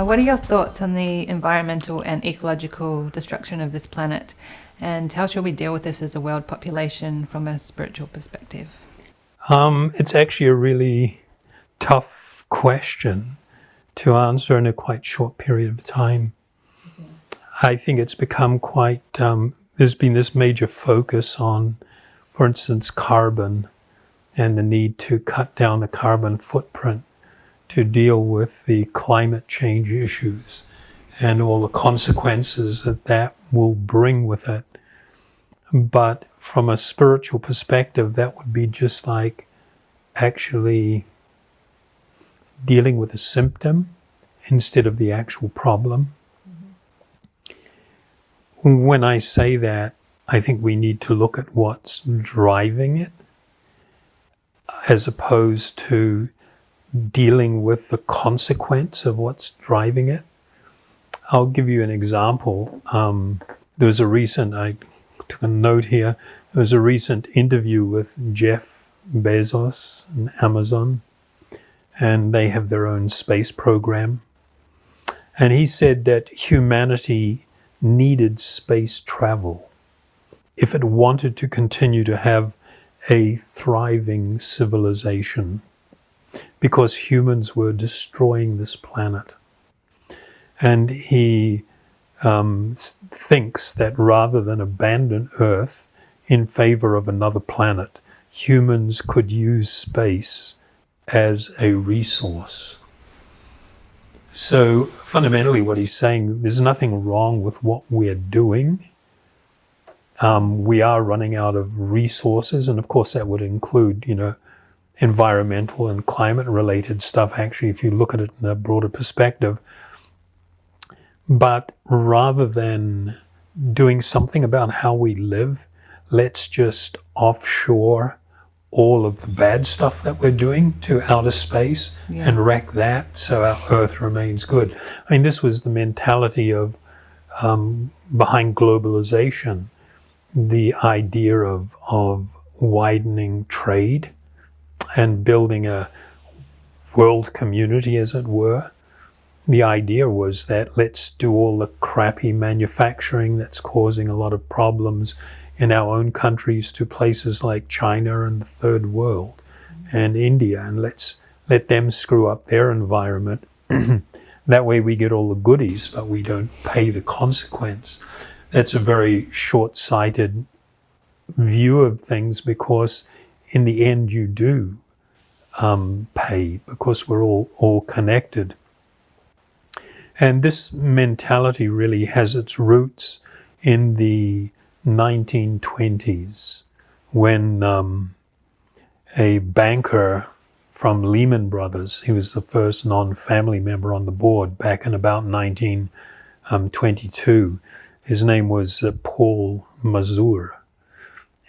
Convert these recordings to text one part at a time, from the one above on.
What are your thoughts on the environmental and ecological destruction of this planet? And how should we deal with this as a world population from a spiritual perspective? It's actually a really tough question to answer in a quite short period of time. I think it's become quite, there's been this major focus on, for instance, carbon and the need to cut down the carbon footprint to deal with the climate change issues and all the consequences that that will bring with it. But from a spiritual perspective, that would be just like actually dealing with a symptom instead of the actual problem. Mm-hmm. When I say that, I think we need to look at what's driving it as opposed to dealing with the consequence of what's driving it. I'll give you an example. There was a recent, I took a note here, there was a recent interview with Jeff Bezos and Amazon, and they have their own space program. And he said that humanity needed space travel if it wanted to continue to have a thriving civilization, because humans were destroying this planet. And he thinks that rather than abandon Earth in favor of another planet, humans could use space as a resource. So fundamentally what he's saying, there's nothing wrong with what we're doing. We are running out of resources, and of course that would include, environmental and climate related stuff, actually, if you look at it in a broader perspective. But rather than doing something about how we live, let's just offshore all of the bad stuff that we're doing to outer space and wreck that so our Earth remains good. I mean, this was the mentality of behind globalization, the idea of widening trade and building a world community, as it were. The idea was that let's do all the crappy manufacturing that's causing a lot of problems in our own countries to places like China and the third world and India, and let's let them screw up their environment. That way we get all the goodies, but we don't pay the consequence. That's a very short-sighted view of things, because in the end you do pay, because we're all connected. And this mentality really has its roots in the 1920s, when a banker from Lehman Brothers, he was the first non-family member on the board back in about 1922. His name was Paul Mazur.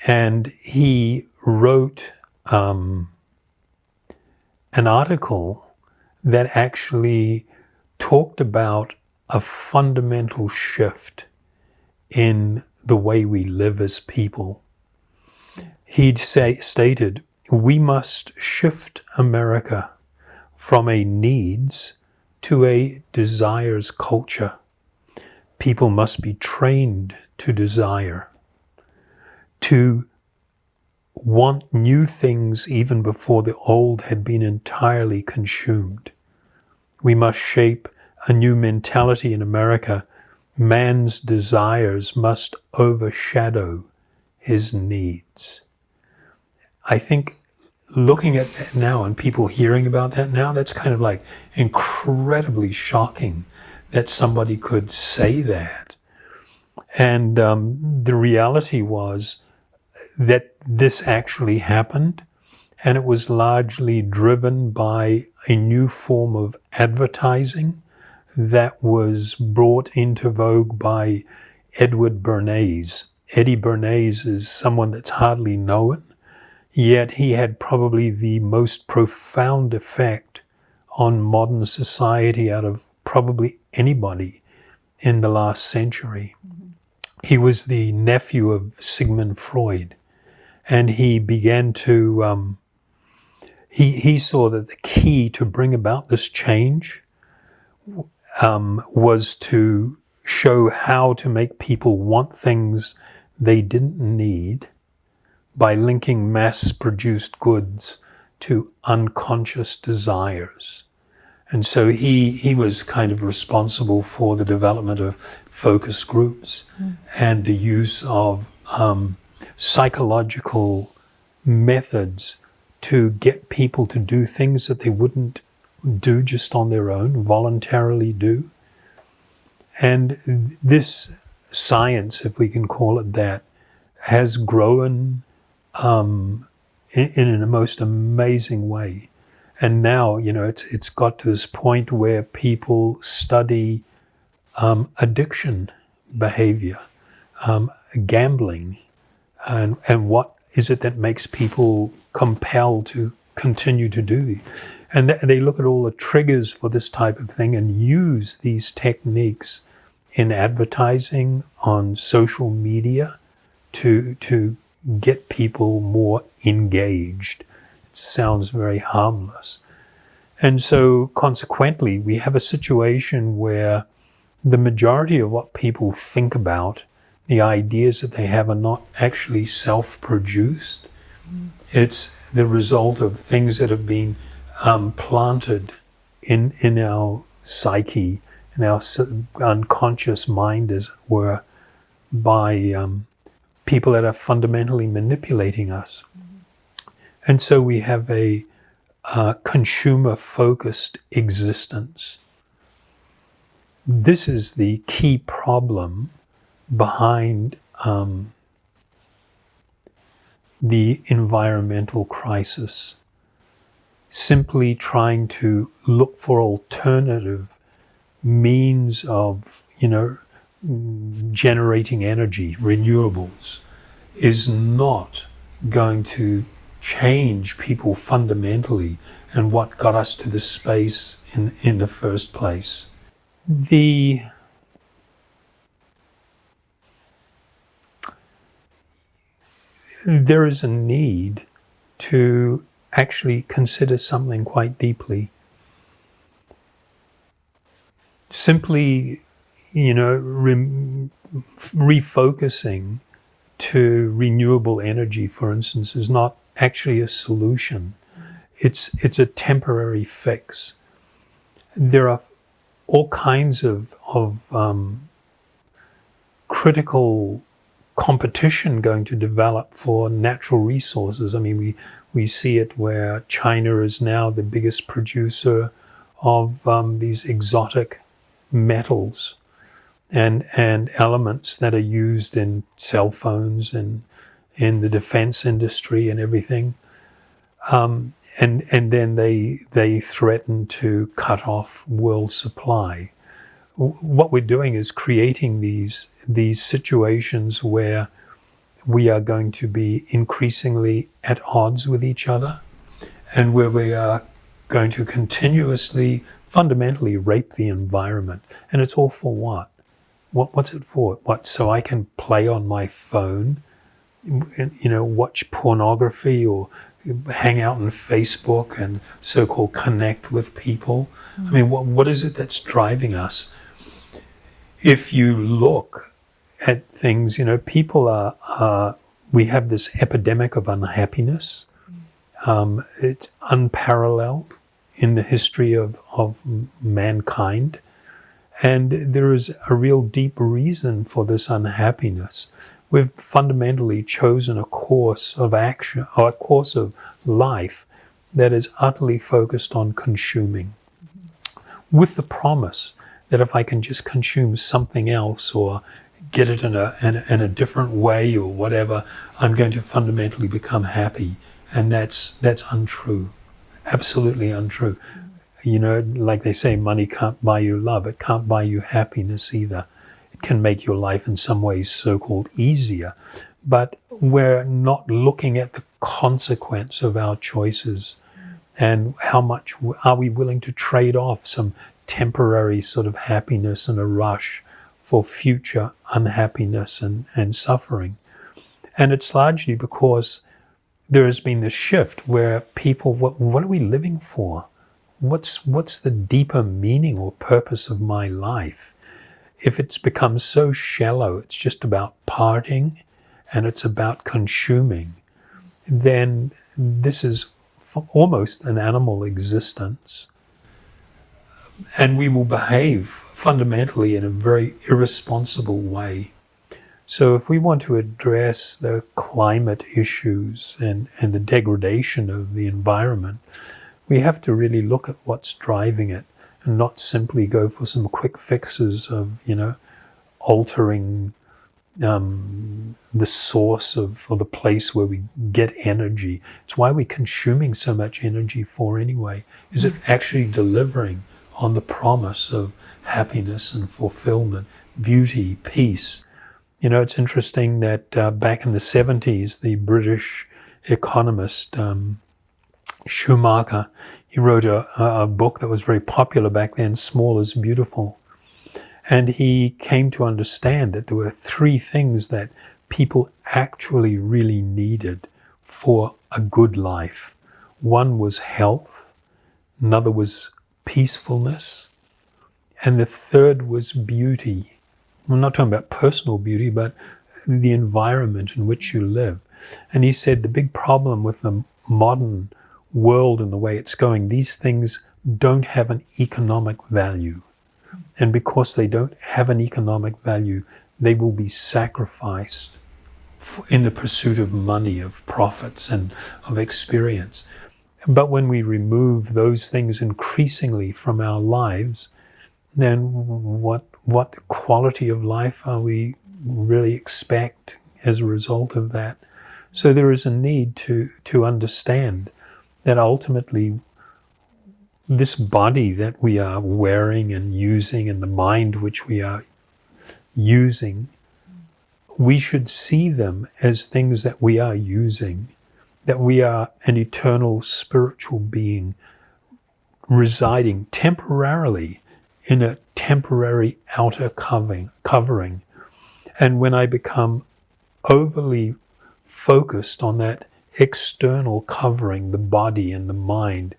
And he wrote an article that actually talked about a fundamental shift in the way we live as people. He'd stated, we must shift America from a needs to a desires culture. People must be trained to desire, to want new things even before the old had been entirely consumed. We must shape a new mentality in America. Man's desires must overshadow his needs. I think looking at that now and people hearing about that now, that's kind of like incredibly shocking that somebody could say that. And the reality was that this actually happened, and it was largely driven by a new form of advertising that was brought into vogue by Edward Bernays. Eddie Bernays is someone that's hardly known, yet he had probably the most profound effect on modern society out of probably anybody in the last century. He was the nephew of Sigmund Freud, and he began to, he saw that the key to bring about this change was to show how to make people want things they didn't need by linking mass-produced goods to unconscious desires. And so he was kind of responsible for the development of focus groups and the use of psychological methods to get people to do things that they wouldn't do just on their own, voluntarily do. And this science, if we can call it that, has grown in a most amazing way. And now, it's got to this point where people study addiction behavior, gambling, and what is it that makes people compelled to continue to do these. And they look at all the triggers for this type of thing and use these techniques in advertising, on social media, to get people more engaged. It sounds very harmless. And so consequently, we have a situation where the majority of what people think about, the ideas that they have, are not actually self-produced. It's the result of things that have been planted in our psyche, in our unconscious mind, as it were, by people that are fundamentally manipulating us. And so we have a consumer-focused existence. This is the key problem behind the environmental crisis. Simply trying to look for alternative means of, generating energy, renewables, is not going to change people fundamentally and what got us to this space in the first place. There is a need to actually consider something quite deeply. Simply, refocusing to renewable energy, for instance, is not actually a solution. It's a temporary fix. There are all kinds of critical competition going to develop for natural resources. I mean, we see it where China is now the biggest producer of these exotic metals and elements that are used in cell phones and in the defense industry and everything. And then they threaten to cut off world supply. What we're doing is creating these situations where we are going to be increasingly at odds with each other, and where we are going to continuously, fundamentally rape the environment. And it's all for what? What's it for? What? So I can play on my phone, watch pornography or hang out on Facebook and so-called connect with people. Mm-hmm. I mean, what is it that's driving us? If you look at things, people we have this epidemic of unhappiness. It's unparalleled in the history of mankind. And there is a real deep reason for this unhappiness. We've fundamentally chosen a course of action, or a course of life, that is utterly focused on consuming, with the promise that if I can just consume something else or get it in a different way or whatever, I'm going to fundamentally become happy. And that's untrue, absolutely untrue. Like they say, money can't buy you love. It can't buy you happiness either. It can make your life in some ways so-called easier. But we're not looking at the consequence of our choices and how much are we willing to trade off some temporary sort of happiness and a rush for future unhappiness and suffering. And it's largely because there has been this shift where people, what are we living for? what's the deeper meaning or purpose of my life? If it's become so shallow, it's just about parting and it's about consuming, then this is almost an animal existence. And we will behave fundamentally in a very irresponsible way. So if we want to address the climate issues and the degradation of the environment, we have to really look at what's driving it and not simply go for some quick fixes of, altering the source of, or the place where we get energy. It's why we're consuming so much energy for anyway. Is it actually delivering on the promise of happiness and fulfillment, beauty, peace? It's interesting that back in the 70s, the British economist Schumacher, he wrote a book that was very popular back then, Small is Beautiful. And he came to understand that there were three things that people actually really needed for a good life. One was health, another was peacefulness, and the third was beauty. I'm not talking about personal beauty, but the environment in which you live. And he said the big problem with the modern world and the way it's going, these things don't have an economic value. And because they don't have an economic value, they will be sacrificed in the pursuit of money, of profits, and of experience. But when we remove those things increasingly from our lives, then what quality of life are we really expect as a result of that? So there is a need to understand that ultimately this body that we are wearing and using and the mind which we are using, we should see them as things that we are using, that we are an eternal spiritual being residing temporarily in a temporary outer covering. And when I become overly focused on that external covering, the body and the mind,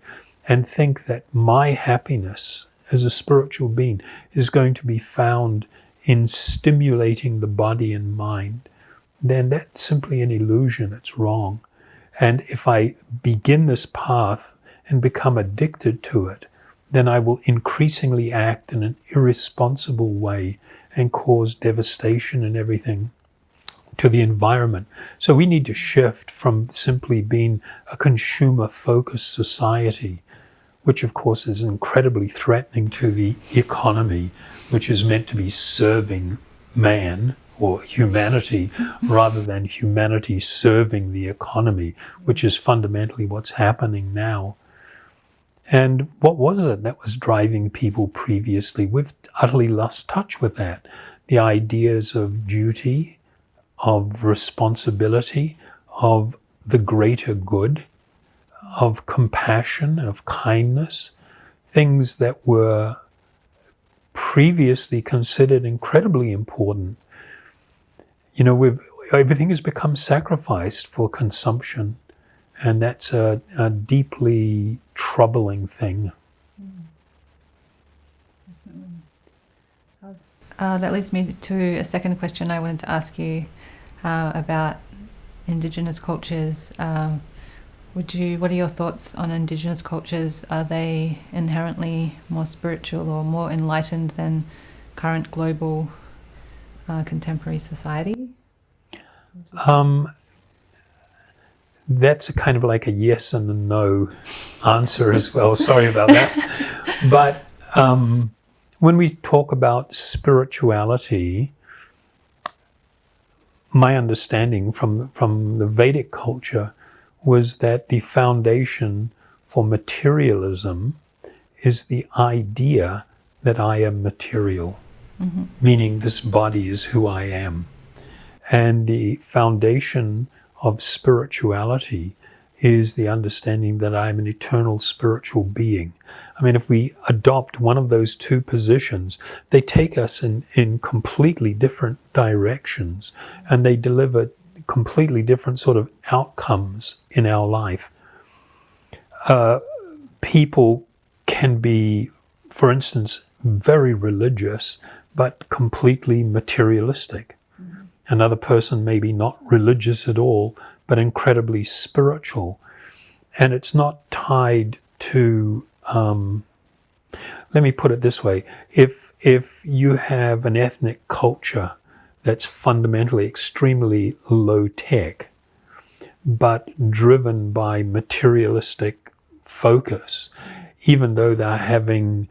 and think that my happiness as a spiritual being is going to be found in stimulating the body and mind, then that's simply an illusion. It's wrong. And if I begin this path and become addicted to it, then I will increasingly act in an irresponsible way and cause devastation and everything to the environment. So we need to shift from simply being a consumer-focused society, which of course is incredibly threatening to the economy, which is meant to be serving man or humanity rather than humanity serving the economy, which is fundamentally what's happening now. And what was it that was driving people previously? We've utterly lost touch with that. The ideas of duty, of responsibility, of the greater good, of compassion, of kindness, things that were previously considered incredibly important. Everything has become sacrificed for consumption, and that's a deeply troubling thing. That leads me to a second question I wanted to ask you about Indigenous cultures. What are your thoughts on Indigenous cultures? Are they inherently more spiritual or more enlightened than current global contemporary society? That's a kind of like a yes and a no answer as well. Sorry about that. But when we talk about spirituality, my understanding from the Vedic culture was that the foundation for materialism is the idea that I am material, meaning this body is who I am. And the foundation of spirituality is the understanding that I am an eternal spiritual being. I mean, if we adopt one of those two positions, they take us in completely different directions, and they deliver completely different sort of outcomes in our life. People can be, for instance, very religious, but completely materialistic. Another person may be not religious at all, but incredibly spiritual. And it's not tied to, let me put it this way. If you have an ethnic culture that's fundamentally extremely low tech, but driven by materialistic focus, even though they're having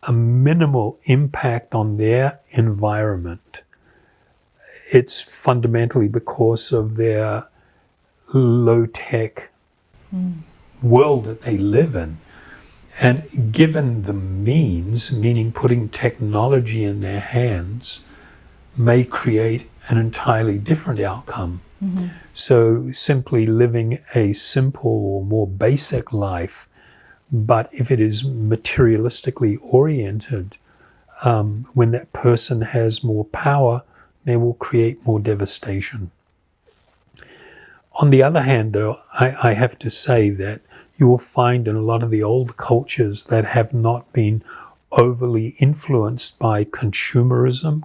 a minimal impact on their environment, it's fundamentally because of their low-tech world that they live in. And given the means, meaning putting technology in their hands, may create an entirely different outcome. So simply living a simple or more basic life, but if it is materialistically oriented, when that person has more power, they will create more devastation. On the other hand, though, I have to say that you will find in a lot of the old cultures that have not been overly influenced by consumerism,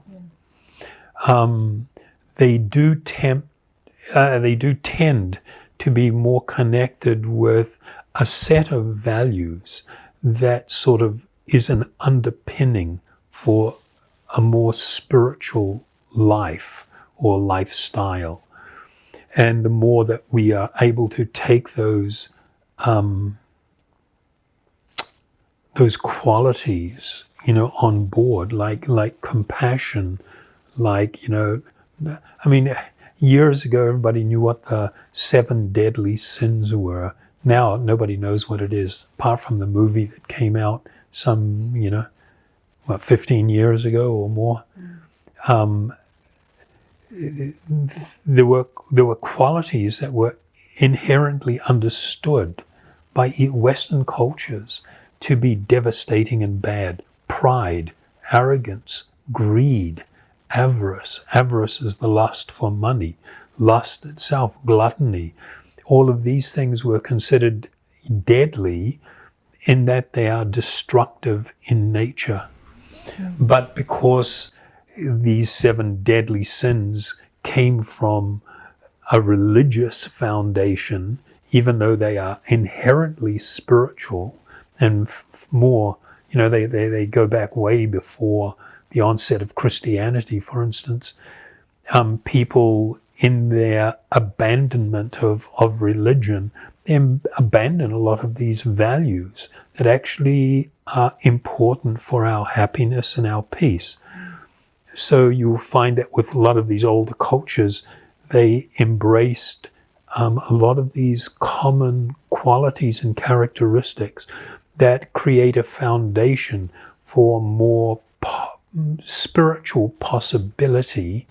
they do tend to be more connected with a set of values that sort of is an underpinning for a more spiritual life or lifestyle. And the more that we are able to take those qualities, on board, like compassion, years ago everybody knew what the 7 deadly sins were. Now nobody knows what it is, apart from the movie that came out some, 15 years ago or more. There were qualities that were inherently understood by Western cultures to be devastating and bad. Pride, arrogance, greed, avarice. Avarice is the lust for money. Lust itself, gluttony. All of these things were considered deadly in that they are destructive in nature. But because these 7 deadly sins came from a religious foundation, even though they are inherently spiritual and more, they go back way before the onset of Christianity, for instance. People in their abandonment of religion, they abandon a lot of these values that actually are important for our happiness and our peace. So you'll find that with a lot of these older cultures, they embraced a lot of these common qualities and characteristics that create a foundation for more spiritual possibility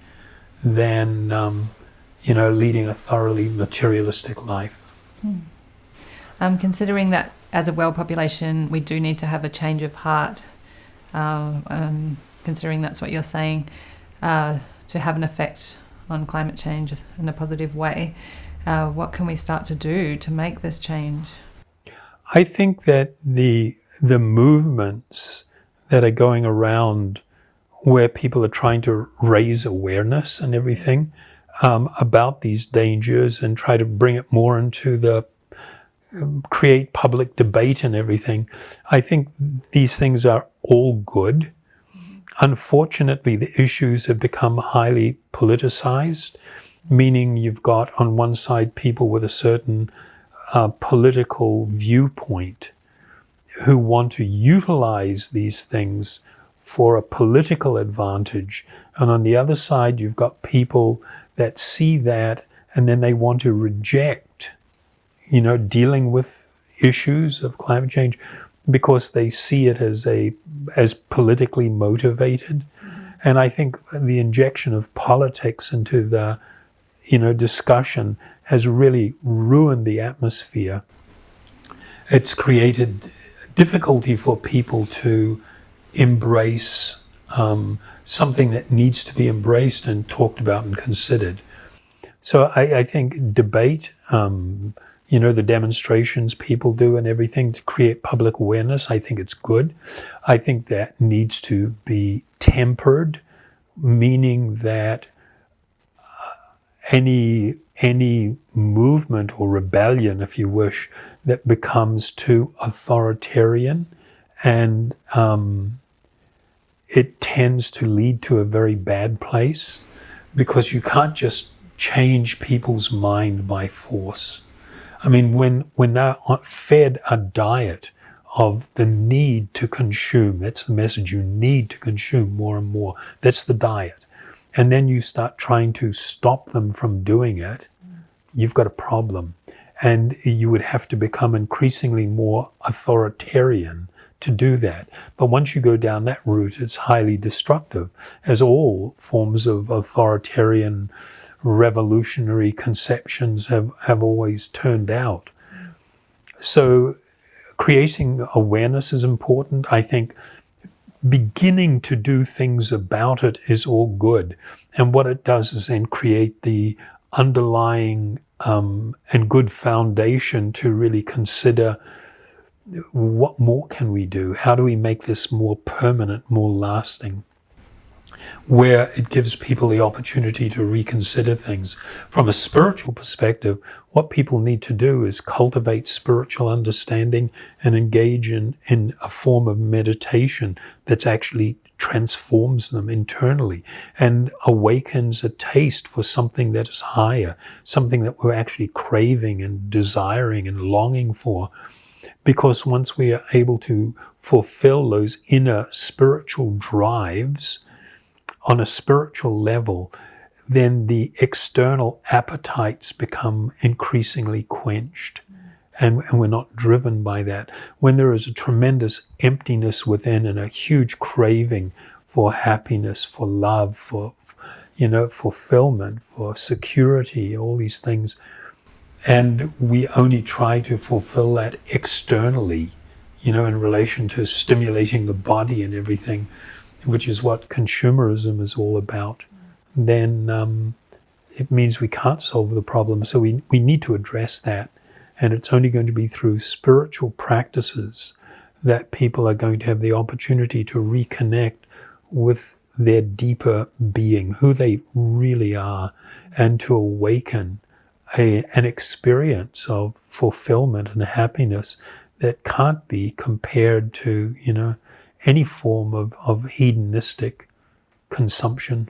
than, leading a thoroughly materialistic life. Considering that as a world population, we do need to have a change of heart, considering that's what you're saying, to have an effect on climate change in a positive way, what can we start to do to make this change? I think that the movements that are going around where people are trying to raise awareness and everything about these dangers and try to bring it more into the create public debate and everything, I think these things are all good. Unfortunately, the issues have become highly politicized, meaning you've got on one side people with a certain political viewpoint who want to utilize these things for a political advantage. And on the other side, you've got people that see that and then they want to reject, dealing with issues of climate change because they see it as politically motivated. And I think the injection of politics into the, discussion has really ruined the atmosphere. It's created difficulty for people to embrace something that needs to be embraced and talked about and considered. So I think debate, the demonstrations people do and everything to create public awareness. I think it's good. I think that needs to be tempered, meaning that any movement or rebellion, if you wish, that becomes too authoritarian and it tends to lead to a very bad place, because you can't just change people's mind by force. I mean, when they're fed a diet of the need to consume, that's the message, you need to consume more and more, that's the diet, and then you start trying to stop them from doing it, you've got a problem. And you would have to become increasingly more authoritarian to do that. But once you go down that route, it's highly destructive, as all forms of authoritarian revolutionary conceptions have always turned out. So creating awareness is important. I think beginning to do things about it is all good. And what it does is then create the underlying and good foundation to really consider what more can we do? How do we make this more permanent, more lasting? Where it gives people the opportunity to reconsider things. From a spiritual perspective, what people need to do is cultivate spiritual understanding and engage in a form of meditation that's actually transforms them internally and awakens a taste for something that is higher, something that we're actually craving and desiring and longing for. Because once we are able to fulfill those inner spiritual drives on a spiritual level, then the external appetites become increasingly quenched. And we're not driven by that. When there is a tremendous emptiness within and a huge craving for happiness, for love, for fulfillment, for security, all these things, and we only try to fulfill that externally, in relation to stimulating the body and everything, which is what consumerism is all about, then it means we can't solve the problem. So we need to address that. And it's only going to be through spiritual practices that people are going to have the opportunity to reconnect with their deeper being, who they really are, and to awaken an experience of fulfillment and happiness that can't be compared to, any form of hedonistic consumption.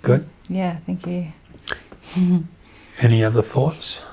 Good? Yeah, thank you. Any other thoughts?